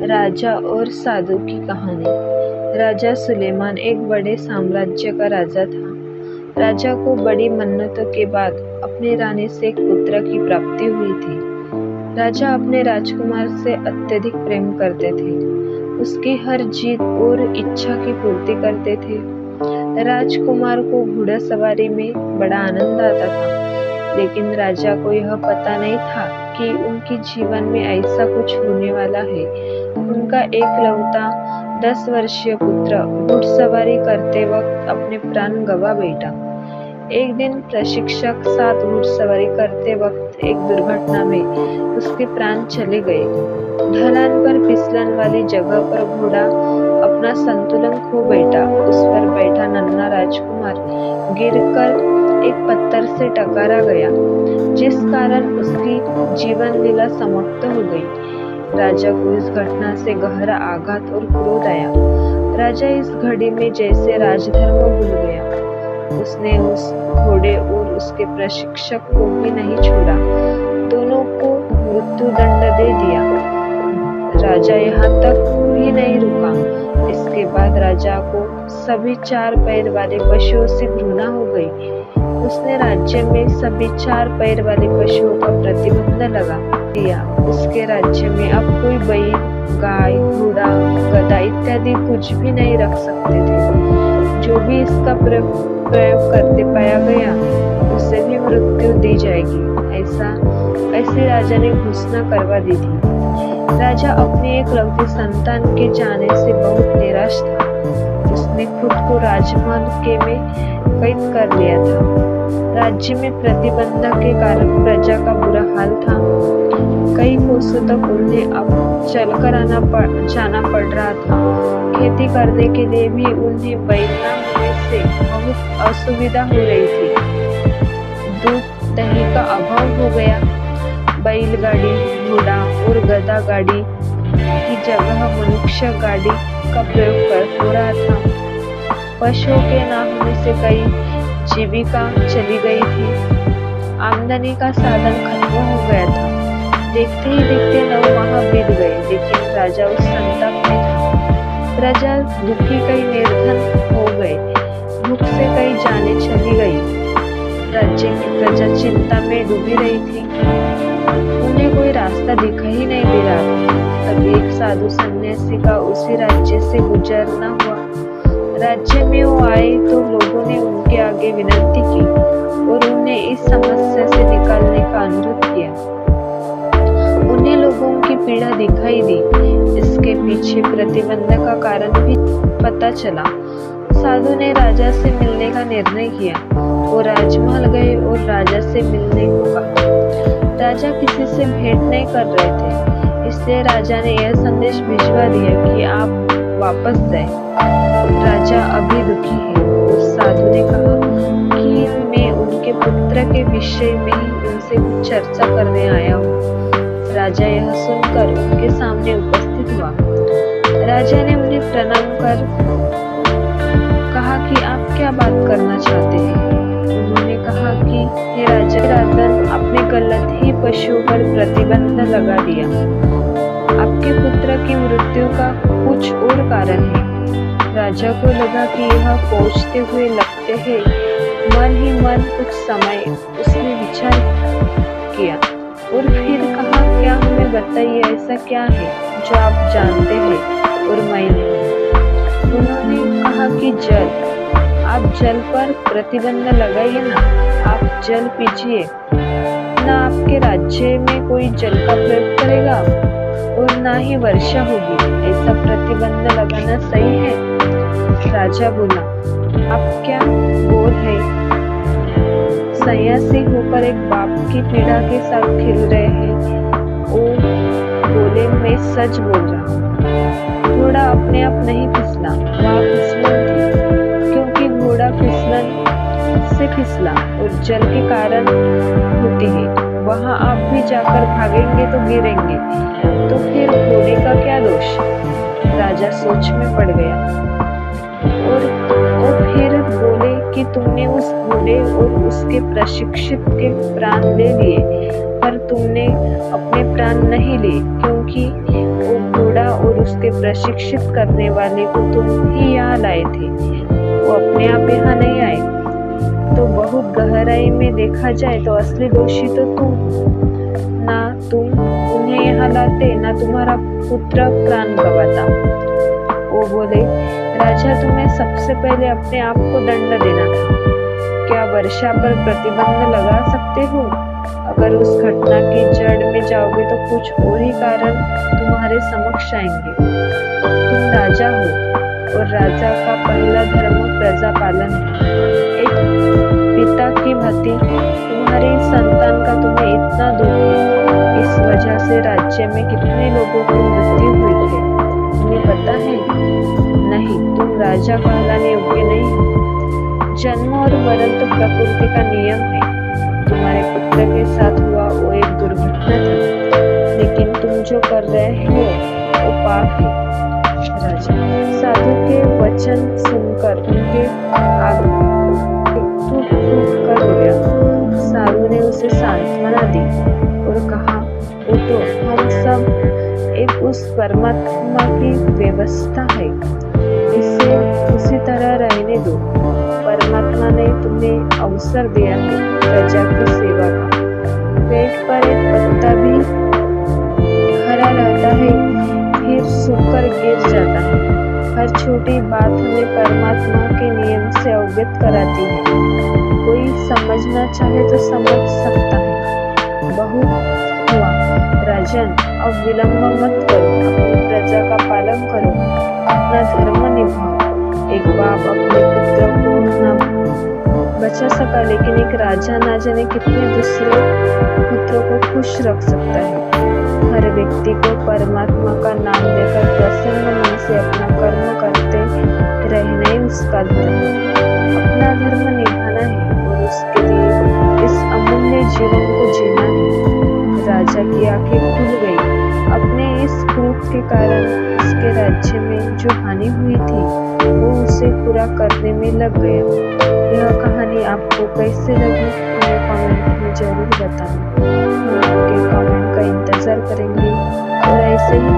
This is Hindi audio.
राजा और साधु की कहानी। राजा सुलेमान एक बड़े साम्राज्य का राजा था। राजा को बड़ी मन्नतों के बाद अपनी रानी से एक पुत्र की प्राप्ति हुई थी। राजा अपने राजकुमार से अत्यधिक प्रेम करते थे, उसकी हर जीत और इच्छा की पूर्ति करते थे। राजकुमार को घोड़ासवारी में बड़ा आनंद आता था, लेकिन राजा को यह पता नहीं था कि उनके जीवन में ऐसा कुछ होने वाला है। उनका एकलौता 10 वर्षीय पुत्र घुड़सवारी करते वक्त अपने प्राण गंवा बैठा। एक दिन प्रशिक्षक साथ घुड़सवारी करते वक्त एक दुर्घटना में उसके प्राण चले गए। ढलान पर फिसलन वाली जगह पर घोड़ा अपना संतुलन खो बैठा। उस पर बैठा नन्हा राजकुमार गिरकर एक पत्थर से टकरा गया, जिस कारण उसकी जीवन लीला समाप्त हो गई। राजा को इस घटना से गहरा आघात और क्रोध आया। राजा इस घड़ी में जैसे राजधर्म भूल गया। उसने उस घोड़े और उसके प्रशिक्षक को भी नहीं छोड़ा, दोनों को मृत्युदंड दे दिया। राजा यहाँ तक भी नहीं रुका। इसके बाद राजा को सभी 4 पैर वाले पशुओं से घृणा हो गई। उसने राज्य में सभी 4 पैर वाले पशुओं का प्रतिबंध लगा दिया। उसके राज्य में अब कोई बैल, गाय, घोड़ा, गधा इत्यादि कुछ भी नहीं रख सकते थे। जो भी इसका प्रयोग करते पाया गया, उसे भी मृत्यु दी जाएगी, ऐसे राजा ने घोषणा करवा दी थी। राजा अपने एकलौते संतान के जाने से बहुत निराश था। उसने खुद को राजमहल में कैद कर लिया था। राज्य में प्रतिबंध के कारण प्रजा का बुरा हाल था। कई कोसों तक उन्हें अब चलकर जाना पड़ रहा था। खेती करने के लिए भी उन्हें बैल न होने से बहुत असुविधा हो रही थी। दूध दही का अभाव हो गया। बैलगाड़ी, घोड़ा और गधा गाड़ी की जगह मनुष्य गाड़ी का प्रयोग हो रहा था। पशुओं के न होने से कई जीविका चली गई थी। आमदनी का साधन खत्म हो गया था। देखते ही देखते 9 माह बीत गए, लेकिन राजा उस संताप में था। प्रजा दुखी कई निर्धन हो गए, भूख से कई जानें चली गई। राज्य की प्रजा चिंता में डूबी रही थी। उन्हें कोई रास्ता दिखाई नहीं दे रहा था। तभी एक साधु सन्यासी का उसी राज्य से गुजरना हुआ। राज्य में वो आए तो लोगों ने उनके आगे विनती की और उन्हें इस समस्या से निकालने का अनुरोध किया। उन्हें लोगों की पीड़ा दिखाई दी। इसके पीछे प्रतिबंध का कारण भी पता चला। साधु ने राजा से मिलने का निर्णय किया। वो राजमहल गए और राजा से मिलने को कहा। राजा किसी से भेंट नहीं कर रहे थे, इसलिए राजा ने यह संदेश भिजवा दिया कि आप वापस जाएं। राजा अभी दुखी है। उस साधु ने कहा कि मैं उनके पुत्र के विषय में ही उनसे कुछ चर्चा करने आया हूँ। राजा यह सुनकर उनके सामने उपस्थित हुआ। राजा ने उन्हें प्रणाम कर कहा कि आप क्या बात करना चाहते हैं। उन्होंने कहा कि हे राजा, राजन अपने गलत ही पशुओं पर प्रतिबंध लगा दिया। आपके पुत्र की मृत्यु का कुछ और कारण है। राजा को लगा कि यह पहुंचते हुए लगते हैं। मन ही मन कुछ समय उसने विचार किया और फिर कहा, क्या हमें बताइए, ऐसा क्या है जो आप जानते हैं और मैं नहीं। उन्होंने कहा कि जल, आप जल पर प्रतिबंध लगाइए ना। आप जल पीजिए ना। आपके राज्य में कोई जल का प्रयोग करेगा और ना ही वर्षा होगी। ऐसा प्रतिबंध लगाना सही है? राजा बोला, आप क्या बोल है? सन्यासी होकर एक बाप की पीड़ा के साथ खेल रहे हैं। वो बोले, मैं सच बोल रहा हूँ। घोड़ा अपने आप नहीं फिसला, वहाँ फिसलन थी, क्योंकि घोड़ा फिसलन से फिसला और जल के कारण होती है। वहाँ आप भी जाकर भागेंगे तो गिरेंगे, तो फिर घोड़े का क्या दोष? राजा सोच में पड़ गया और वो फिर बोले कि तुमने उस घोड़े और उसके प्रशिक्षित के प्राण ले लिए, पर तुमने अपने प्राण नहीं लिए, क्योंकि वो घोड़ा और उसके प्रशिक्षित करने वाले को तुम ही यहाँ लाए थे, वो अपने आप यहाँ नहीं आए। तो बहुत गहराई में देखा जाए तो असली दोषी तो तुम हो। ना तुम उन्हें यहाँ लाते, ना तुम्हारा पुत्र प्राण गंवाता। वो बोले, राजा, तुम्हें सबसे पहले अपने आप को दंड देना था। क्या वर्षा पर प्रतिबंध लगा सकते हो? अगर उस घटना की जड़ में जाओगे तो कुछ और ही कारण तुम्हारे समक्ष आएंगे। तुम राजा हो और राजा का पहला धर्म प्रजा पालन है। एक पिता की भांति तुम्हारी संतान का तुम्हें इतना दुख है। इस वजह से राज्य में कितने लोगों की मृत्यु हुई है, तुम्हें पता है? नहीं, तुम राजा कहलाने योग्य नहीं हो। जन्म और मरण तो प्रकृति का नियम है। तुम्हारे पुत्र के साथ हुआ वो एक दुर्घटना था, लेकिन तुम जो कर रहे हो वो पाप है। राजा साधु के वचन सुनकर उनके आगे टूट कर रोया। साधु ने उसे सांत्वना दी और कहा, उठो, हम सब एक उस परमात्मा की व्यवस्था है, इसे उसी तरह रहने दो। परमात्मा ने तुम्हें अवसर दिया है प्रजा की सेवा का। पेट पर एक पत्ता भी हरा रहता है, फिर सूखकर गिर जाता है। हर छोटी बात हमें परमात्मा के नियम से अवगत कराती है। कोई समझना चाहे तो समझ सकता है। बहुत हुआ राजन, अब विलंब मत करो, अपनी प्रजा का पालन करो, अपना धर्म निभाओ। एक बाप अपने पुत्र को न बचा सका, लेकिन एक राजा ना जाने कितने दूसरे पुत्रों को खुश रख सकता है। हर व्यक्ति को परमात्मा का नाम लेकर प्रसन्न मन से अपना कर्म करते रहना ही उसका धर्म है। अपना धर्म निभाना है और उसके लिए इस अमूल्य जीवन को जीना है। राजा की आंखें खुल गई। अपने इस क्रोध के कारण उसके राज्य में जो हानि हुई थी वो उसे पूरा करने में लग गया। यह कहानी आपको कैसे लगी हमें कमेंट में जरूर बताना। हम आपके कमेंट का इंतजार करेंगे और ऐसे ही